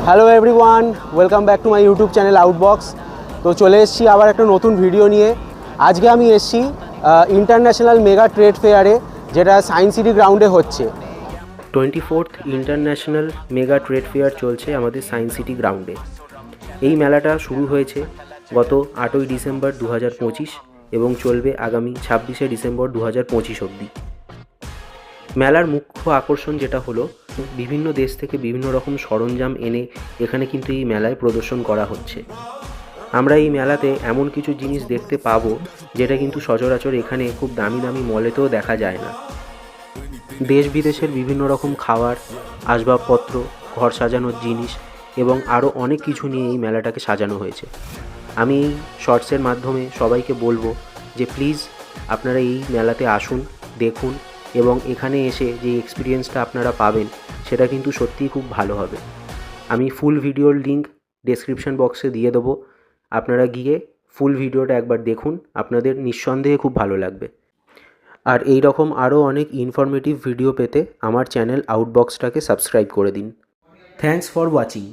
Hello everyone, welcome back to my YouTube channel Outbox. তো চলে এসেছি আবার একটা নতুন ভিডিও নিয়ে। আজকে আমি এসেছি ইন্টারন্যাশনাল মেগা ট্রেড ফেয়ারে, যেটা সায়েন্স সিটি গ্রাউন্ডে হচ্ছে। 24th international mega trade fair চলছে আমাদের সায়েন্স সিটি গ্রাউন্ডে। এই মেলাটা শুরু হয়েছে গত 8ই ডিসেম্বর 2025 এবং চলবে আগামী 26শে ডিসেম্বর 2025 অবধি। মেলার মুখ্য আকর্ষণ যেটা হলো, বিভিন্ন দেশ থেকে বিভিন্ন রকম সরঞ্জাম এনে এখানে কিন্তু এই মেলায় প্রদর্শন করা হচ্ছে। আমরা এই মেলাতে এমন কিছু জিনিস দেখতে পাবো যেটা কিন্তু সচরাচর এখানে খুব দামি দামি মলেতেও দেখা যায় না। দেশ বিদেশের বিভিন্ন রকম খাবার, আসবাবপত্র, ঘর সাজানোর জিনিস এবং আরও অনেক কিছু নিয়ে এই মেলাটাকে সাজানো হয়েছে। আমি এই শর্টসের মাধ্যমে সবাইকে বলবো যে প্লিজ আপনারা এই মেলাতে আসুন, দেখুন এবং এখানে এসে যে এক্সপিরিয়েন্সটা আপনারা পাবেন সেটা কিন্তু সত্যিই খুব ভালো হবে। আমি ফুল ভিডিওর লিঙ্ক ডেসক্রিপশন বক্সে দিয়ে দেবো। আপনারা গিয়ে ফুল ভিডিওটা একবার দেখুন, আপনাদের নিঃসন্দেহে খুব ভালো লাগবে। আর এই রকম আরও অনেক ইনফরমেটিভ ভিডিও পেতে আমার চ্যানেল আউটবক্সটাকে সাবস্ক্রাইব করে দিন। Thanks for watching.